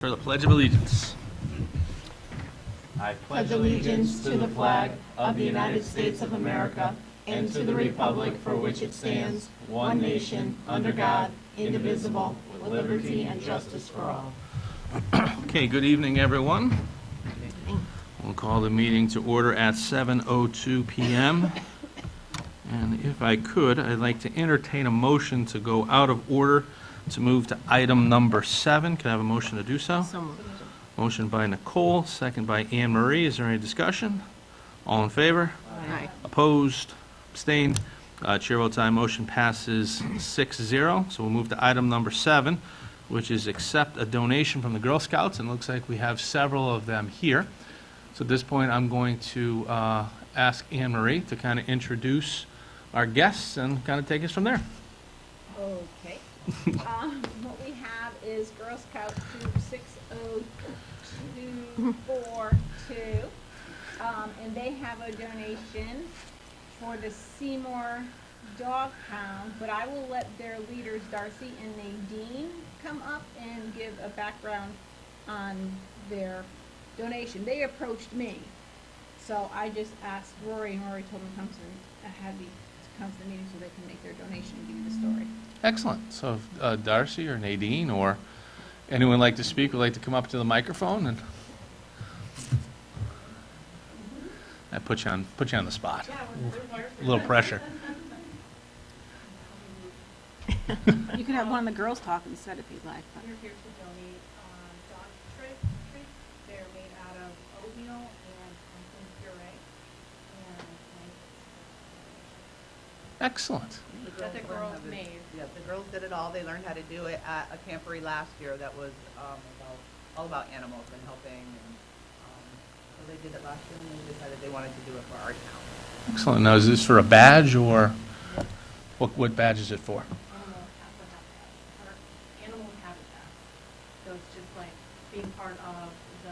For the Pledge of Allegiance. I pledge allegiance to the flag of the United States of America and to the republic for which it stands, one nation, under God, indivisible, with liberty and justice for all. Okay, good evening, everyone. We'll call the meeting to order at 7:02 p.m. And if I could, I'd like to entertain a motion to go out of order to move to item number 7. Could I have a motion to do so? Motion by Nicole, second by Anne Marie. Is there any discussion? All in favor? Aye. Opposed? Abstained? Chair votes aye. Motion passes 6-0. So we'll move to item number 7, which is accept a donation from the Girl Scouts. And it looks like we have several of them here. So at this point, I'm going to ask Anne Marie to kind of introduce our guests and kind of take us from there. Okay. What we have is Girl Scout Troop 60242, and they have a donation for the Seymour Dog Pound, but I will let their leaders, Darcy and Nadine, come up and give a background on their donation. They approached me, so I just asked Rory, and Rory told me to come to the meeting so they can make their donation and give you the story. Excellent. So if Darcy or Nadine or anyone like to speak would like to come up to the microphone, and I put you on the spot. A little pressure. You could have one of the girls talk instead if you'd like. We're here to donate dog treats. They're made out of oatmeal and pumpkin puree. Excellent. That the girls made. Yeah, the girls did it all. They learned how to do it at a camporee last year that was all about animals and helping. And so they did it last year, and they decided they wanted to do it for our town. Excellent. Now, is this for a badge, or what badge is it for? Animal habitat. So it's just like being part of the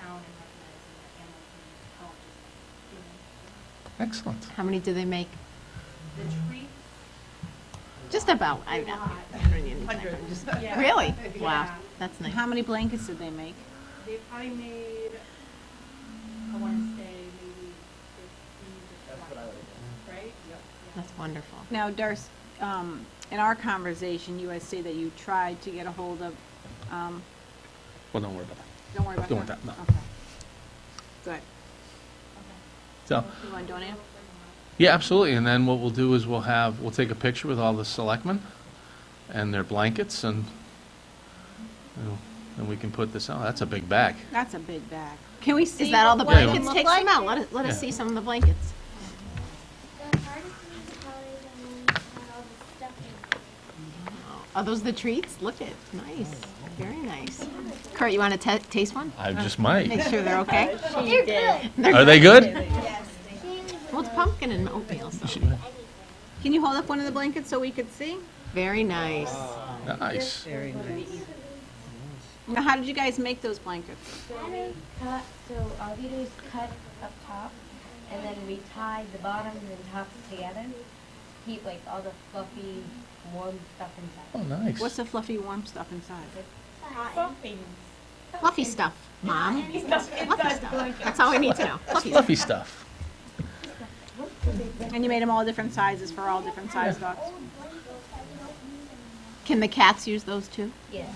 town and recognizing that animals need help just like humans. Excellent. How many do they make? The treats. Just about. I know. Hundreds. Yeah. Really? Yeah. Wow, that's nice. How many blankets did they make? They probably made, I want to say maybe 15 to 20. Right? Yep. That's wonderful. Now, Darcy, in our conversation, you guys say that you tried to get a hold of, Well, don't worry about that. don't worry about Don't that. worry about that, Okay. Good. So, You want to donate? yeah, absolutely. And then what we'll do is we'll take a picture with all the selectmen and their blankets, and and we can put this on. That's a big bag. That's a big bag. Can we see? Is that all the what it blankets? look Take like? some out. Let us Yeah. see some of the blankets. The hardest part is when we had all the stuff in it. Are those the treats? Look at, nice, very nice. Kurt, you want to taste one? I just might. Make sure they're okay. They're good. Are they good? Well, it's pumpkin and oatmeal, so Can you hold up one of the blankets so we could see? very nice. Nice. Now, how did you guys make those blankets? We cut, so all we do is cut up top, and then we tie the bottom and the top together. Keep like all the fluffy, warm stuff inside. Oh, nice. What's the fluffy, warm stuff inside? Fluffy stuff, Mom. Fluffy stuff. That's all we need to know. Fluffy stuff. Fluffy stuff. And you made them all different sizes for all different size dogs? Can the cats use those too? Yes.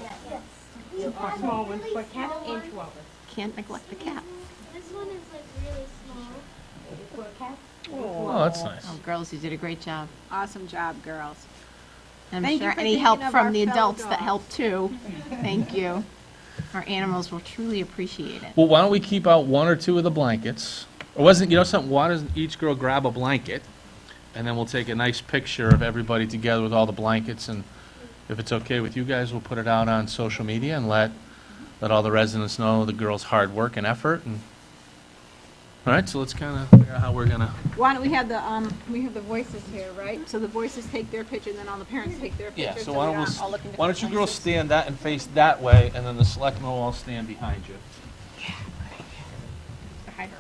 Small ones for cats and chihuahuas. Can't neglect the cat. This one is like really small. For cats. Oh, that's nice. Oh, girls, you did a great job. Awesome job, girls. I'm Thank you sure for any thinking help of from our the fellow adults that dogs. helped too. Thank you. Our animals will truly appreciate it. Well, why don't we keep out one or two of the blankets? Or wasn't, you know something, why doesn't each girl grab a blanket, and then we'll take a nice picture of everybody together with all the blankets, and if it's okay with you guys, we'll put it out on social media and let all the residents know the girls' hard work and effort. And all right, so let's kind of figure out how we're gonna. Why don't we have the voices here, right? So the voices take their picture, and then all the parents take their picture. Yeah. So we why all don't look in why don't you different girls places. stand that and face that way, and then the selectmen will all stand behind you. Hide her.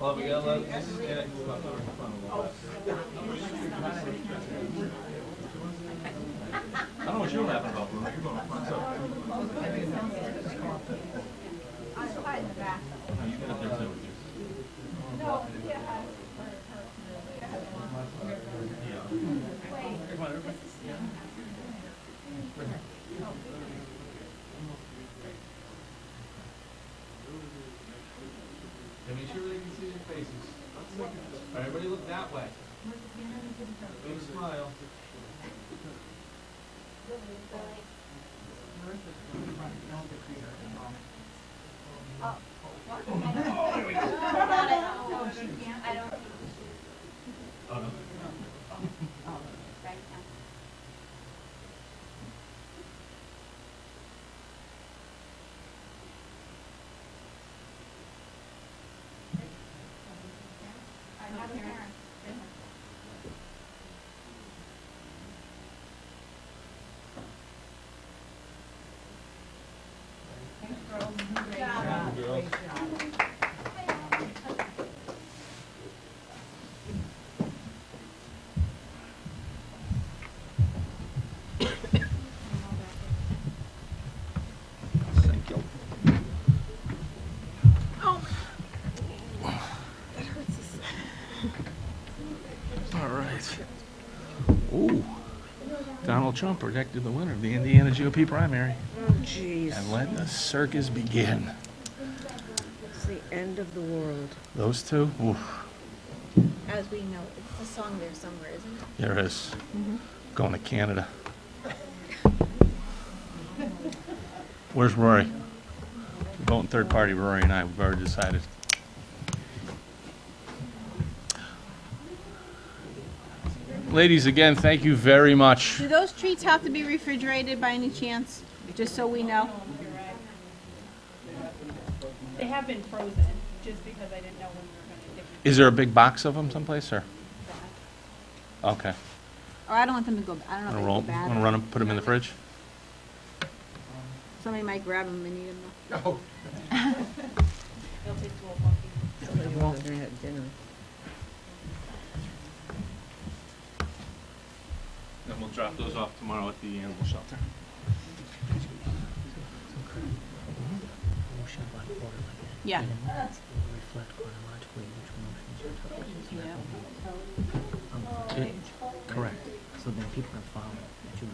Well, we gotta let Mrs. Janet move up to the front a little bit. I don't know what you're laughing about, Bruno. You're going front, so. No, you get up there too. Make sure they can see your faces. Everybody look that way. Big smile. Oh, no. Girls. Thank you. All right. Ooh. Donald Trump predicted the winner of the Indiana GOP primary. Oh, jeez. And let the circus begin. It's the end of the world. Those two? Oof. As we know, it's a song there somewhere, isn't it? There is. Going to Canada. Where's Rory? Voting third party, Rory and I, we've already decided. Ladies, again, thank you very much. Do those treats have to be refrigerated by any chance? Just so we know. They have been frozen, just because I didn't know when we were gonna take them Is there a big box of them someplace, or? Okay. Or I don't want them to go, I don't know if they go Want to bad. run them, put them in the fridge? Somebody might grab them and eat them though. They'll taste a little funky. Somebody wants to have dinner. Then we'll drop those off tomorrow at the animal shelter. Yeah. Correct. So then people can follow that you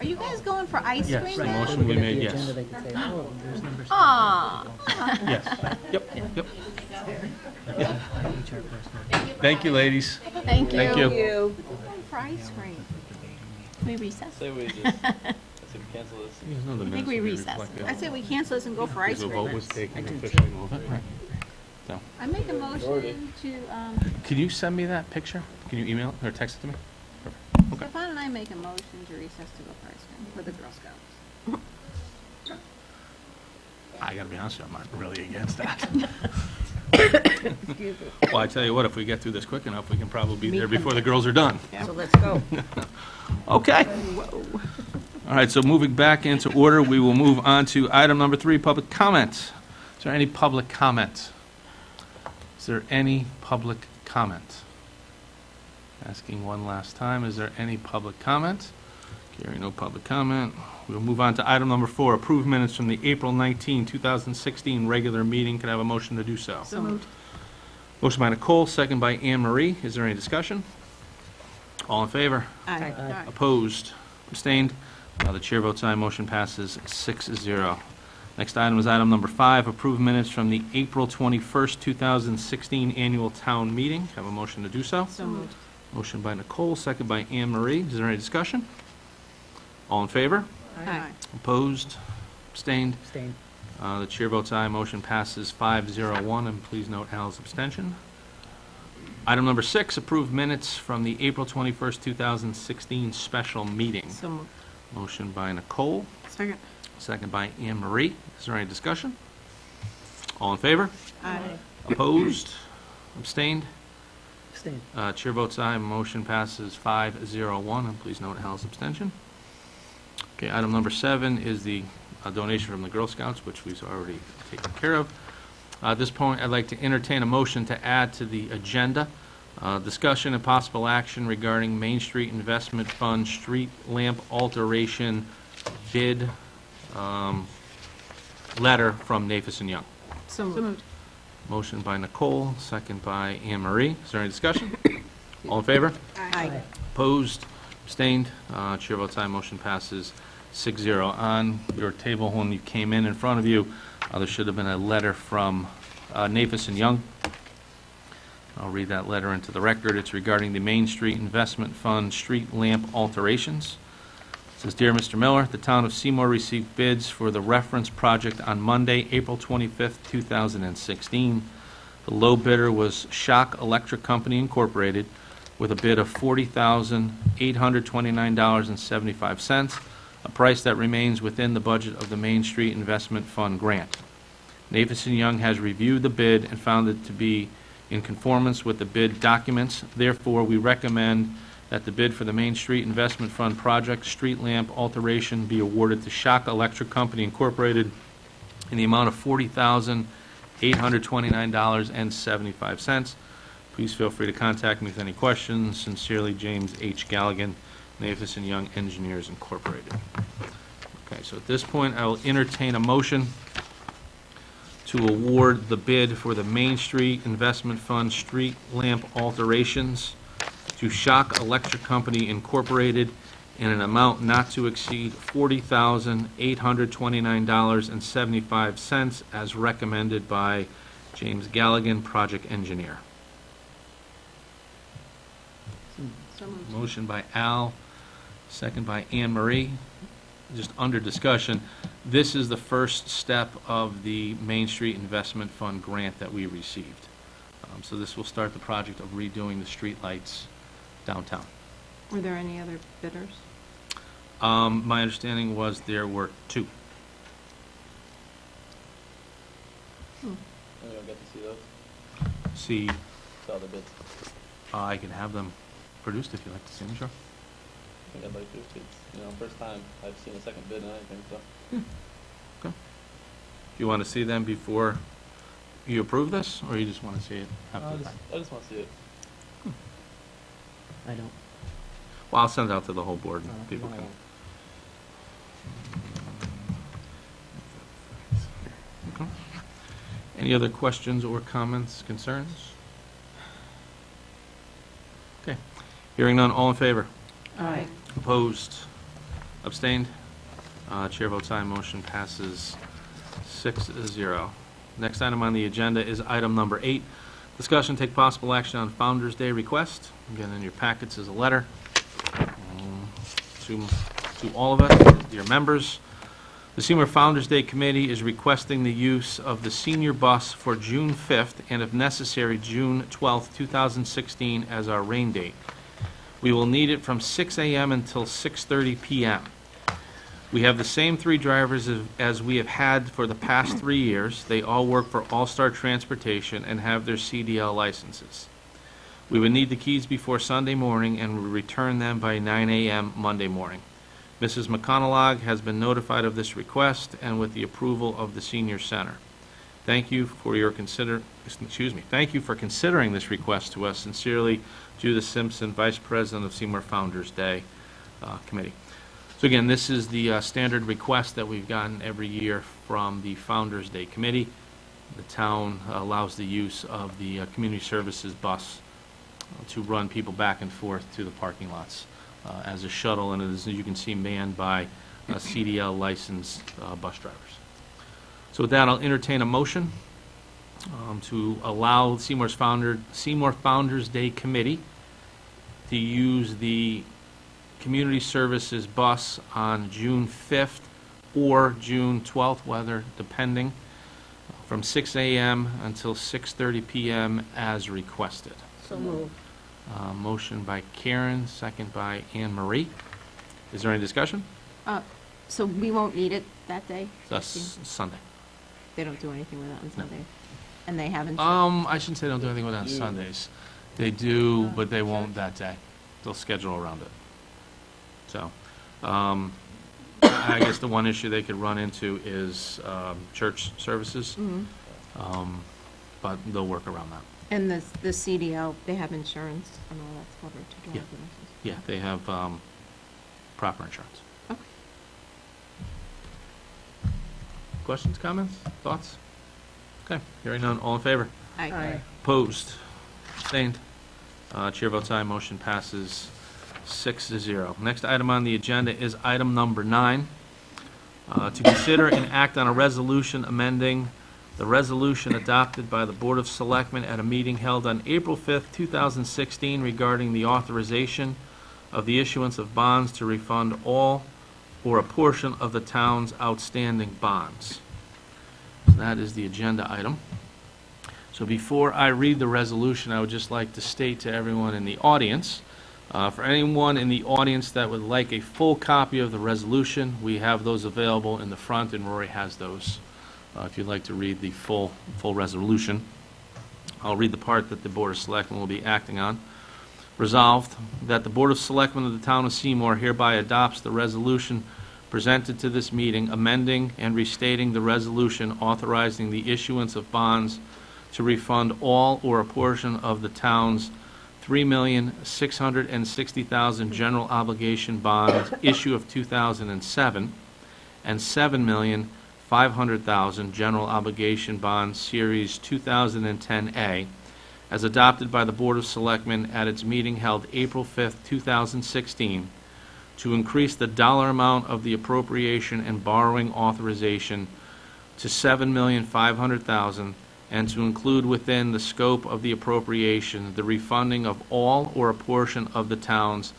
Are you guys going for ice Yes, cream the now? motion we Look at made, the yes. agenda, they can say, oh, there's numbers. Aw. Yes. Yep, yep. HR person. Thank you, ladies. Thank you. Thank you. Going for ice cream. Can we recess? Say we just, I said we cancel this. I think we recess. I say we cancel this and go for ice The vote cream. was taken officially, move it, right? So, I make a motion to, can you send me that picture? Can you email it or text it to me? Perfect. Okay. Stefan and I make a motion to recess to go for ice cream with the Girl Scouts. I gotta be honest with you, I'm not really against that. Excuse me. Well, I tell you what, if we get through this quick enough, we can probably be there before the girls are done. So let's go. Okay. All right, so moving back into order, we will move on to item number 3, public comment. Is there any public comment? Is there any public comment? Asking one last time, is there any public comment? Hearing no public comment, we'll move on to item number 4, approved minutes from the April 19, 2016 regular meeting. Can I have a motion to do so? So moved. Motion by Nicole, second by Anne Marie. Is there any discussion? All in favor? Aye. Opposed? Abstained? The chair votes aye. Motion passes 6-0. Next item is item number 5, approved minutes from the April 21st, 2016 annual town meeting. Have a motion to do so? So moved. Motion by Nicole, second by Anne Marie. Is there any discussion? All in favor? Aye. Opposed? Abstained? Abstain. The chair votes aye. Motion passes 5-0-1, and please note Al's abstention. Item number 6, approved minutes from the April 21st, 2016 special meeting. So moved. Motion by Nicole, Second. second by Anne Marie. Is there any discussion? All in favor? Aye. Opposed? Abstained? Abstain. Chair votes aye. Motion passes 5-0-1, and please note Hal's abstention. Okay, item number 7 is the donation from the Girl Scouts, which we've already taken care of. At this point, I'd like to entertain a motion to add to the agenda, discussion and possible action regarding Main Street Investment Fund street lamp alteration bid letter from Nafis and Young. So moved. Motion by Nicole, second by Anne Marie. Is there any discussion? All in favor? Aye. Opposed? Abstained? Chair votes aye. Motion passes 6-0. On your table when you came in front of you, there should have been a letter from Nafis and Young. I'll read that letter into the record. It's regarding the Main Street Investment Fund street lamp alterations. It says, Dear Mr. Miller, the town of Seymour received bids for the reference project on Monday, April 25th, 2016. The low bidder was Shock Electric Company Incorporated with a bid of $40,829.75, a price that remains within the budget of the Main Street Investment Fund grant. Nafis and Young has reviewed the bid and found it to be in conformance with the bid documents. Therefore, we recommend that the bid for the Main Street Investment Fund project street lamp alteration be awarded to Shock Electric Company Incorporated in the amount of $40,829.75. Please feel free to contact me with any questions. Sincerely, James H. Galligan, Nafis and Young Engineers Incorporated. Okay, so at this point, I will entertain a motion to award the bid for the Main Street Investment Fund street lamp alterations to Shock Electric Company Incorporated in an amount not to exceed $40,829.75 as recommended by James Galligan, project engineer. So moved. Motion by Al, second by Anne Marie. Just under discussion, this is the first step of the Main Street Investment Fund grant that we received. So this will start the project of redoing the street lights downtown. Were there any other bidders? My understanding was there were 2. We don't get to see those. See, Saw the bids. I can have them produced if you'd like to see them, sure. I think I'd like to. It's, first time I've seen a second bid and anything, so. Do you want to see them before you approve this, or you just want to see it after the fact? I just want to see it. I don't. Well, I'll send it out to the whole board and people can. Okay. Any other questions or comments, concerns? Okay. Hearing none, all in favor? Aye. Opposed? Abstained? Chair votes aye, motion passes 6-0. Next item on the agenda is item number 8. Discussion, take possible action on Founder's Day request. Again, in your packets is a letter to all of us, dear members. The Seymour Founder's Day Committee is requesting the use of the senior bus for June 5th and, if necessary, June 12th, 2016 as our rain date. We will need it from 6 a.m. until 6:30 p.m. We have the same 3 drivers as we have had for the past 3 years. They all work for All-Star Transportation and have their CDL licenses. We would need the keys before Sunday morning and would return them by 9 a.m. Monday morning. Mrs. McConnellag has been notified of this request and with the approval of the Senior Center. Thank you for Thank you for considering this request to us. Sincerely, Judith Simpson, Vice President of Seymour Founder's Day Committee. So again, this is the standard request that we've gotten every year from the Founder's Day Committee. The town allows the use of the community services bus to run people back and forth to the parking lots as a shuttle, and it is, as you can see, manned by CDL licensed bus drivers. So with that, I'll entertain a motion to allow Seymour Founder's Day Committee to use the community services bus on June 5th or June 12th, weather depending, from 6 a.m. until 6:30 p.m. as requested. So moved. Motion by Karen, second by Anne Marie. Is there any discussion? So we won't need it that day? That's Sunday. They don't do anything with it on Sunday? And they haven't? I shouldn't say don't do anything with it on Sundays. They do, but they won't that day. They'll schedule around it. So, I guess the one issue they could run into is church services, but they'll work around that. And the CDL, they have insurance and all that's covered to drive Yeah. the buses? Yeah, they have proper insurance. Okay. Questions, comments, thoughts? Okay, hearing none, all in favor? Aye. Opposed? Abstained? Chair votes aye, motion passes 6-0. Next item on the agenda is item number 9. To consider and act on a resolution amending the resolution adopted by the Board of Selectmen at a meeting held on April 5th, 2016 regarding the authorization of the issuance of bonds to refund all or a portion of the town's outstanding bonds. That is the agenda item. So before I read the resolution, I would just like to state to everyone in the audience, for anyone in the audience that would like a full copy of the resolution, we have those available in the front, and Rory has those. If you'd like to read the full resolution. I'll read the part that the Board of Selectmen will be acting on. Resolved, that the Board of Selectmen of the Town of Seymour hereby adopts the resolution presented to this meeting, amending and restating the resolution authorizing the issuance of bonds to refund all or a portion of the town's $3,660,000 general obligation bond issue of 2007 and $7,500,000 general obligation bond series 2010A, as adopted by the Board of Selectmen at its meeting held April 5th, 2016, to increase the dollar amount of the appropriation and borrowing authorization to $7,500,000, and to include within the scope of the appropriation the refunding of all or a portion of the town's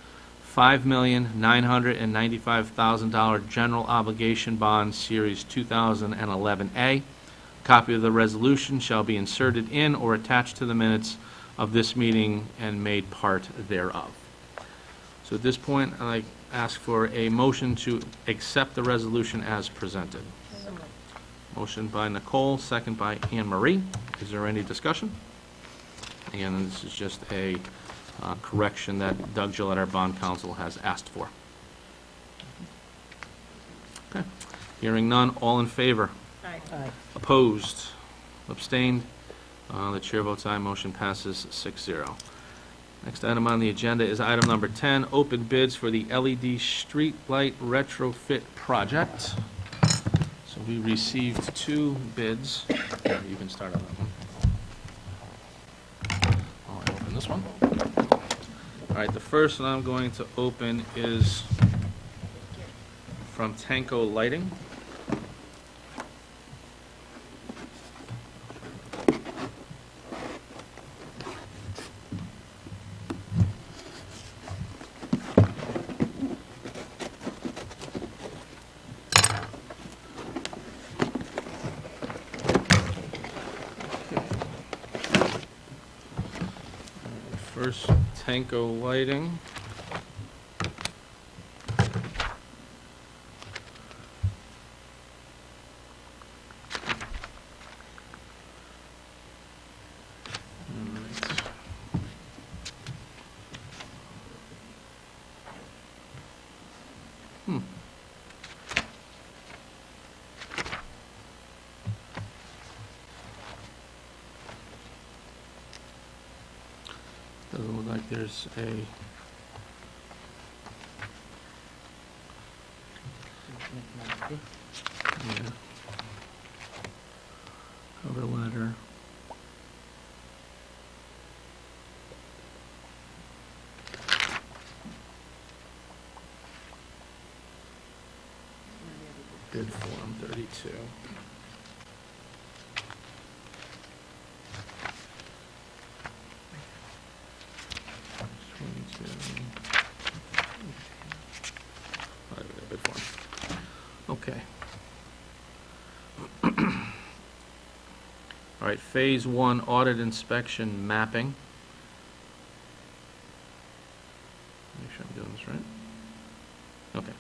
$5,995,000 general obligation bond series 2011A. Copy of the resolution shall be inserted in or attached to the minutes of this meeting and made part thereof. So at this point, I'd like to ask for a motion to accept the resolution as presented. Motion by Nicole, second by Anne Marie. Is there any discussion? Again, this is just a correction that Doug Gillette, our bond counsel, has asked for. Okay. Hearing none, all in favor? Aye. Opposed? Abstained? The chair votes aye, motion passes 6-0. Next item on the agenda is item number 10, open bids for the LED street light retrofit project. So we received 2 bids. You can start on that one. I'll open this one. All right, the first one I'm going to open is from Tanko Lighting. First, Tanko Lighting. Doesn't look like there's a... Yeah. Cover letter. Bid form 32. Bid form. Okay. All right, Phase 1 audit inspection mapping. Make sure I'm doing this right. Okay.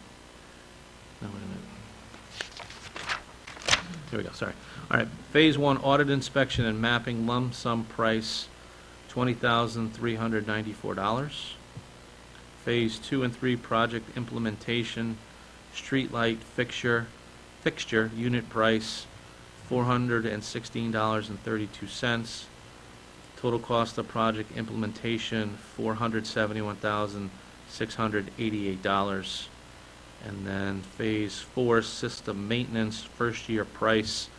No, wait a minute. Here we go, sorry. All right, Phase 1 audit inspection and mapping, lump sum price $20,394. Phase 2 and 3 project implementation, streetlight fixture, unit price $416.32. Total cost of project implementation, $471,688. And then Phase 4 system maintenance, first year price,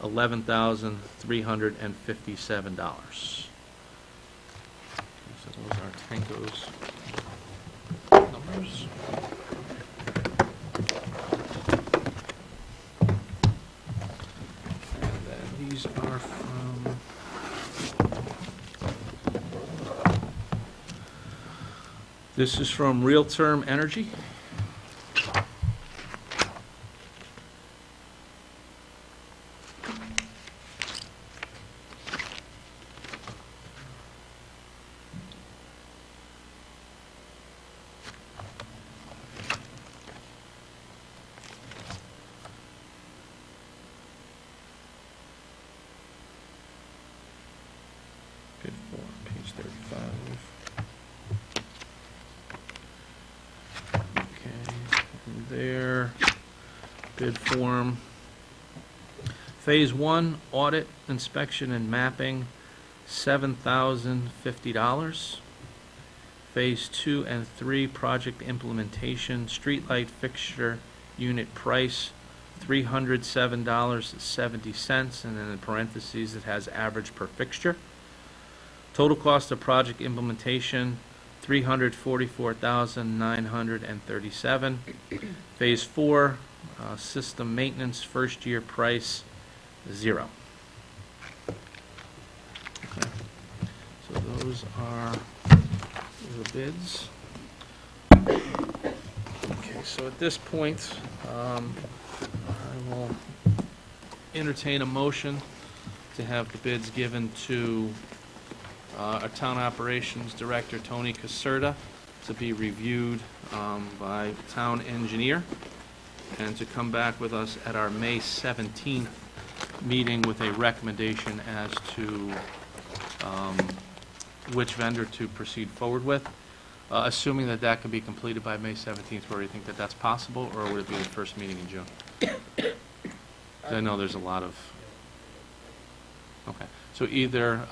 $11,357. So those are Tanko's numbers. And then these are from this is from Real Term Energy. Bid form, page 35. Okay, and there, bid form. Phase 1, audit, inspection, and mapping, $7,050. Phase 2 and 3, project implementation, streetlight fixture, unit price, $307.70, and then in parentheses it has average per fixture. Total cost of project implementation, $344,937. Phase 4, system maintenance, first year price, $0. Okay. So those are the bids. Okay, so at this point, I will entertain a motion to have the bids given to our Town Operations Director, Tony Caserta, to be reviewed by Town Engineer, and to come back with us at our May 17th meeting with a recommendation as to which vendor to proceed forward with, assuming that that can be completed by May 17th, where you think that that's possible, or would it be the first meeting in June? 'Cause I know there's a lot of... Okay, so either,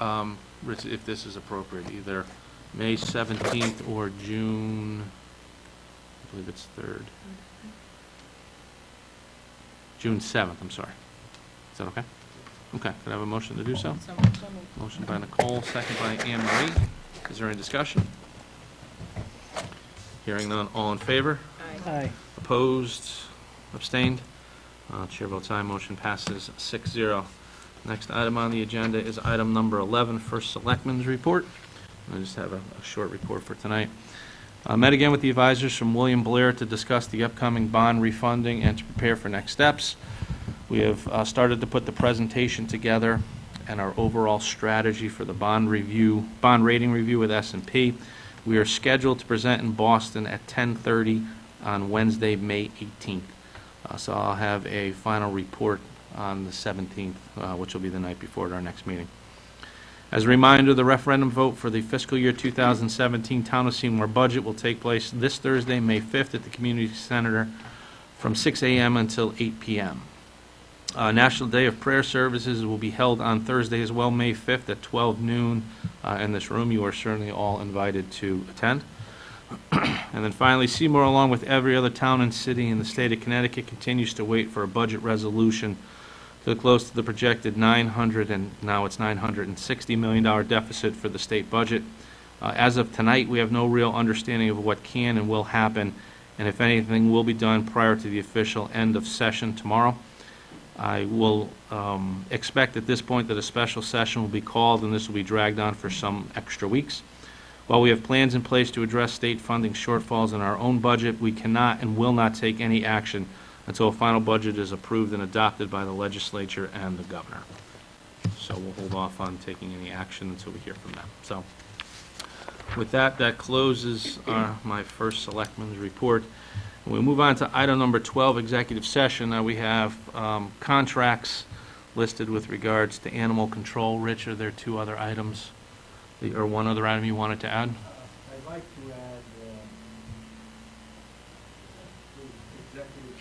Rich, if this is appropriate, either May 17th or June, I believe it's 3rd. June 7th, I'm sorry. Is that okay? Okay, could I have a motion to do so? Motion by Nicole, second by Anne Marie. Is there any discussion? Hearing none, all in favor? Aye. Opposed? Abstained? Chair votes aye, motion passes 6-0. Next item on the agenda is item number 11, First Selectmen's Report. I just have a short report for tonight. Met again with the advisors from William Blair to discuss the upcoming bond refunding and to prepare for next steps. We have started to put the presentation together and our overall strategy for the bond rating review with S&P. We are scheduled to present in Boston at 10:30 on Wednesday, May 18th. So I'll have a final report on the 17th, which will be the night before our next meeting. As a reminder, the referendum vote for the fiscal year 2017 Town of Seymour budget will take place this Thursday, May 5th at the Community Center from 6 a.m. until 8 p.m. National Day of Prayer services will be held on Thursday as well, May 5th at 12 noon in this room. You are certainly all invited to attend. And then finally, Seymour, along with every other town and city in the state of Connecticut, continues to wait for a budget resolution to close to the projected $960 million deficit for the state budget. As of tonight, we have no real understanding of what can and will happen, and if anything will be done prior to the official end of session tomorrow. I will expect at this point that a special session will be called, and this will be dragged on for some extra weeks. While we have plans in place to address state funding shortfalls in our own budget, we cannot and will not take any action until a final budget is approved and adopted by the legislature and the governor. So we'll hold off on taking any action until we hear from them. So with that, that closes my first selectman's report. We'll move on to item number 12, executive session. Now we have contracts listed with regards to animal control. Rich, are there two other items, or one other item you wanted to add? I'd like to add the executive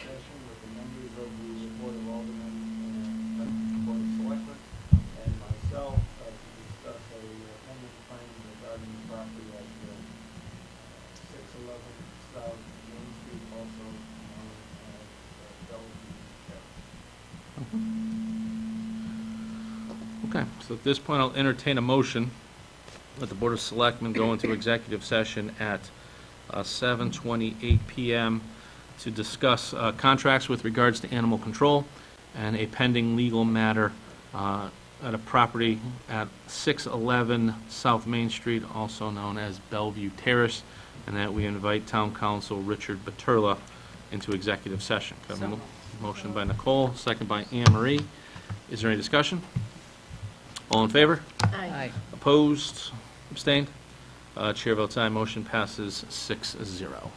Okay, so at this point, I'll entertain a motion that the Board of Selectmen go into executive session at 7:28 PM to discuss contracts with regards to animal control and a pending legal matter at a property at 611 South Main Street, also known as Bellevue Terrace, and that we invite Town Council Richard Baturla into executive session. Can I have a motion by Nicole, second by Anne Marie. Is there any discussion? All in favor? Aye. Opposed? Abstained? Chair votes aye. Motion passes 6-0.